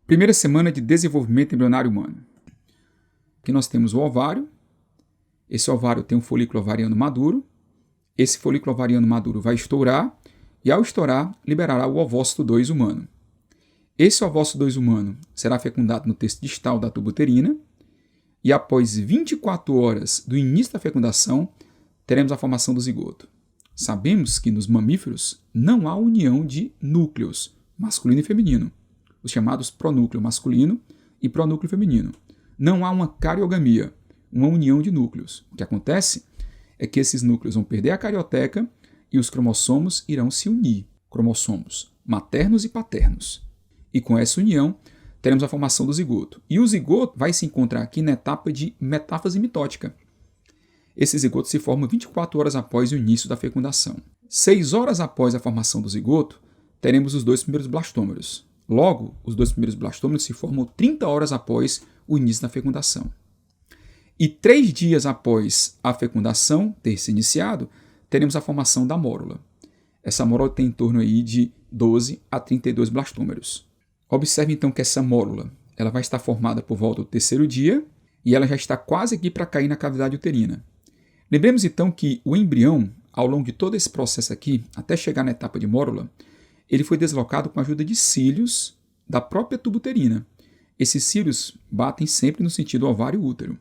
Primeira semana de desenvolvimento embrionário humano. Aqui nós temos o ovário. Esse ovário tem um folículo ovariano maduro. Esse folículo ovariano maduro vai estourar e, ao estourar, liberará o ovócito 2 humano. Esse ovócito 2 humano será fecundado no terço distal da tuba uterina e, após 24 horas do início da fecundação, teremos a formação do zigoto. Sabemos que nos mamíferos não há união de núcleos, masculino e feminino, os chamados pronúcleo masculino e pronúcleo feminino. Não há uma cariogamia, uma união de núcleos. O que acontece é que esses núcleos vão perder a carioteca e os cromossomos irão se unir, cromossomos maternos e paternos. E com essa união, teremos a formação do zigoto. E o zigoto vai se encontrar aqui na etapa de metáfase mitótica. Esse zigoto se forma 24 horas após o início da fecundação. 6 horas após a formação do zigoto, teremos os 2 primeiros blastômeros. Logo, os 2 primeiros blastômeros se formam 30 horas após o início da fecundação. E 3 dias após a fecundação ter se iniciado, teremos a formação da mórula. Essa mórula tem em torno aí de 12 a 32 blastômeros. Observe então que essa mórula ela vai estar formada por volta do 3º dia e ela já está quase aqui para cair na cavidade uterina. Lembremos então que o embrião, ao longo de todo esse processo aqui, até chegar na etapa de mórula, ele foi deslocado com a ajuda de cílios da própria tuba uterina. Esses cílios batem sempre no sentido ovário-útero.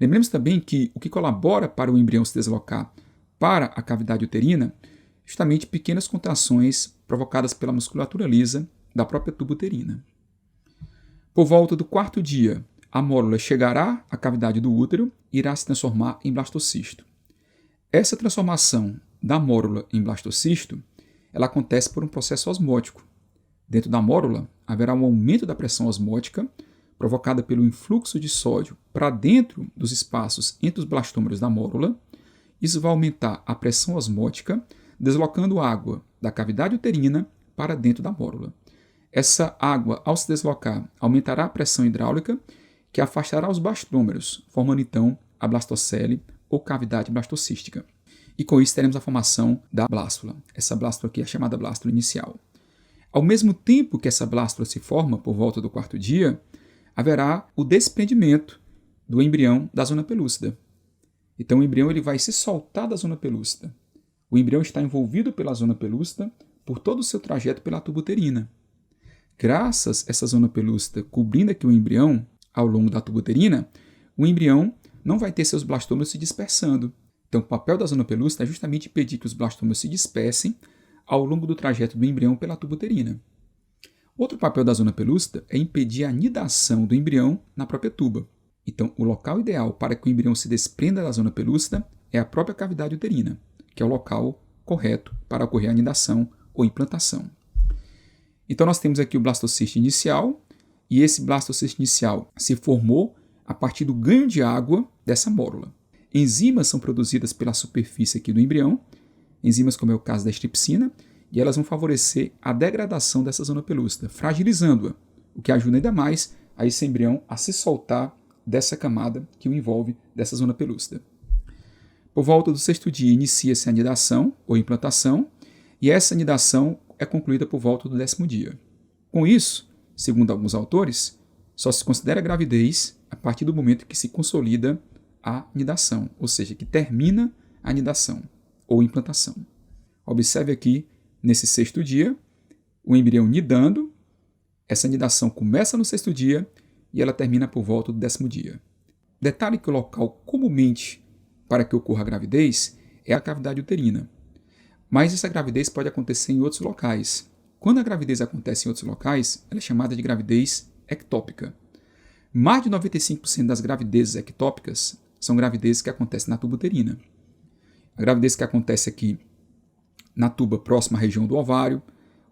Lembremos também que o que colabora para o embrião se deslocar para a cavidade uterina é justamente pequenas contrações provocadas pela musculatura lisa da própria tuba uterina. Por volta do 4º dia, a mórula chegará à cavidade do útero e irá se transformar em blastocisto. Essa transformação da mórula em blastocisto ela acontece por um processo osmótico. Dentro da mórula, haverá um aumento da pressão osmótica provocada pelo influxo de sódio para dentro dos espaços entre os blastômeros da mórula. Isso vai aumentar a pressão osmótica, deslocando água da cavidade uterina para dentro da mórula. Essa água, ao se deslocar, aumentará a pressão hidráulica, que afastará os blastômeros, formando então a blastocele ou cavidade blastocística. E com isso teremos a formação da blástula. Essa blástula aqui é chamada blástula inicial. Ao mesmo tempo que essa blástula se forma, por volta do 4º dia, haverá o desprendimento do embrião da zona pelúcida. Então o embrião ele vai se soltar da zona pelúcida. O embrião está envolvido pela zona pelúcida por todo o seu trajeto pela tuba uterina. Graças a essa zona pelúcida cobrindo aqui o embrião ao longo da tuba uterina, o embrião não vai ter seus blastômeros se dispersando. Então, o papel da zona pelúcida é justamente impedir que os blastômeros se dispersem ao longo do trajeto do embrião pela tuba uterina. Outro papel da zona pelúcida é impedir a anidação do embrião na própria tuba. Então, o local ideal para que o embrião se desprenda da zona pelúcida é a própria cavidade uterina, que é o local correto para ocorrer a anidação ou implantação. Então, nós temos aqui o blastocisto inicial, e esse blastocisto inicial se formou a partir do ganho de água dessa mórula. Enzimas são produzidas pela superfície aqui do embrião, enzimas como é o caso da estripsina, e elas vão favorecer a degradação dessa zona pelúcida, fragilizando-a, o que ajuda ainda mais a esse embrião a se soltar dessa camada que o envolve dessa zona pelúcida. Por volta do 6º dia inicia-se a anidação ou implantação, e essa anidação é concluída por volta do 10º dia. Com isso, segundo alguns autores, só se considera gravidez a partir do momento que se consolida a anidação, ou seja, que termina a anidação ou implantação. Observe aqui, nesse 6º dia, o embrião nidando, essa anidação começa no 6º dia e ela termina por volta do 10º dia. Detalhe que o local comumente para que ocorra a gravidez é a cavidade uterina, mas essa gravidez pode acontecer em outros locais. Quando a gravidez acontece em outros locais, ela é chamada de gravidez ectópica. Mais de 95% das gravidezes ectópicas são gravidezes que acontecem na tuba uterina. A gravidez que acontece aqui na tuba próxima à região do ovário,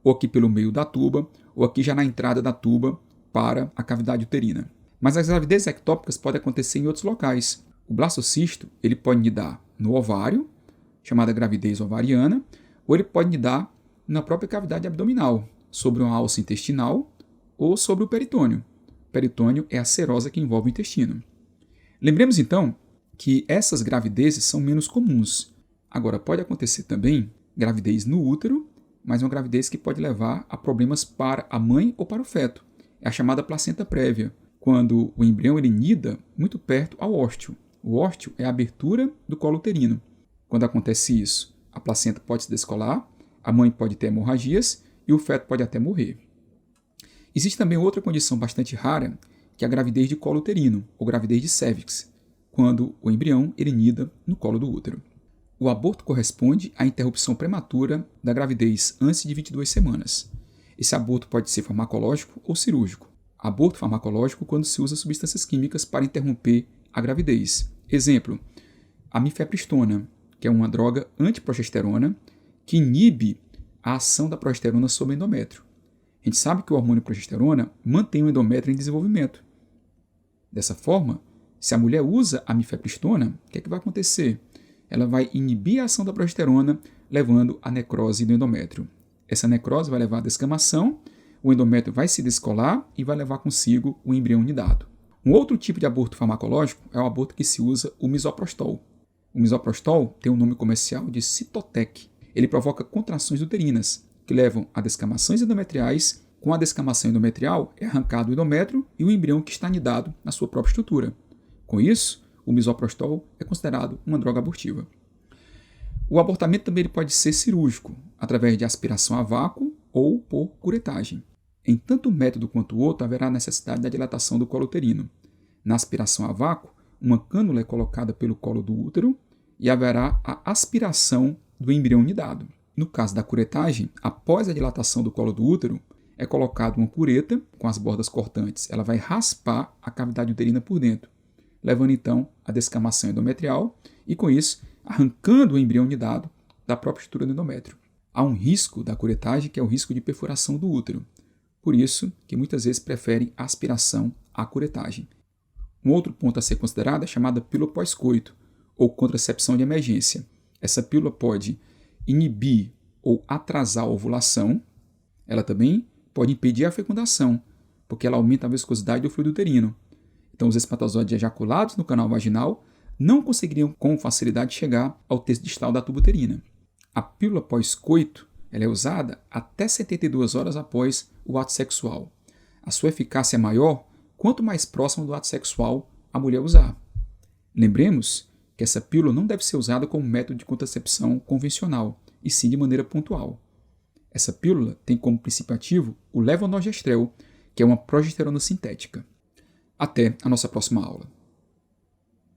ou aqui pelo meio da tuba, ou aqui já na entrada da tuba para a cavidade uterina. Mas as gravidezes ectópicas podem acontecer em outros locais. O blastocisto ele pode nidar no ovário, chamada gravidez ovariana, ou ele pode nidar na própria cavidade abdominal, sobre uma alça intestinal ou sobre o peritônio. O peritônio é a serosa que envolve o intestino. Lembremos então que essas gravidezes são menos comuns. Agora, pode acontecer também gravidez no útero, mas uma gravidez que pode levar a problemas para a mãe ou para o feto. é a chamada placenta prévia, quando o embrião ele nida muito perto ao ósteo. O ósteo é a abertura do colo uterino. Quando acontece isso, a placenta pode se descolar, a mãe pode ter hemorragias e o feto pode até morrer. Existe também outra condição bastante rara, que é a gravidez de colo uterino, ou gravidez de cérvix, quando o embrião ele nida no colo do útero. O aborto corresponde à interrupção prematura da gravidez antes de 22 semanas. Esse aborto pode ser farmacológico ou cirúrgico. Aborto farmacológico quando se usa substâncias químicas para interromper a gravidez. Exemplo, a mifepristona, que é uma droga antiprogesterona que inibe a ação da progesterona sobre o endométrio. A gente sabe que o hormônio progesterona mantém o endométrio em desenvolvimento. Dessa forma, se a mulher usa a mifepristona, o que é que vai acontecer? Ela vai inibir a ação da progesterona, levando à necrose do endométrio. Essa necrose vai levar à descamação, o endométrio vai se descolar e vai levar consigo o embrião nidado. Um outro tipo de aborto farmacológico é o aborto que se usa o misoprostol. O misoprostol tem o nome comercial de Cytotec. Ele provoca contrações uterinas, que levam a descamações endometriais. Com a descamação endometrial, é arrancado o endométrio e o embrião que está nidado na sua própria estrutura. Com isso, o misoprostol é considerado uma droga abortiva. O abortamento também pode ser cirúrgico, através de aspiração a vácuo ou por curetagem. Em tanto um método quanto o outro, haverá necessidade da dilatação do colo uterino. Na aspiração a vácuo, uma cânula é colocada pelo colo do útero e haverá a aspiração do embrião nidado. No caso da curetagem, após a dilatação do colo do útero, é colocada uma pureta com as bordas cortantes. Ela vai raspar a cavidade uterina por dentro, levando então à descamação endometrial e, com isso, arrancando o embrião nidado da própria estrutura do endométrio. Há um risco da curetagem, que é o risco de perfuração do útero. Por isso que muitas vezes preferem a aspiração à curetagem. Um outro ponto a ser considerado é a chamada pílula pós-coito, ou contracepção de emergência. Essa pílula pode inibir ou atrasar a ovulação. Ela também pode impedir a fecundação, porque ela aumenta a viscosidade do fluido uterino. Então, os espermatozoides ejaculados no canal vaginal não conseguiriam com facilidade chegar ao terço distal da tuba uterina. A pílula pós-coito ela é usada até 72 horas após o ato sexual. A sua eficácia é maior quanto mais próximo do ato sexual a mulher usar. Lembremos que essa pílula não deve ser usada como método de contracepção convencional, e sim de maneira pontual. Essa pílula tem como princípio ativo o levonorgestrel, que é uma progesterona sintética. Até a nossa próxima aula.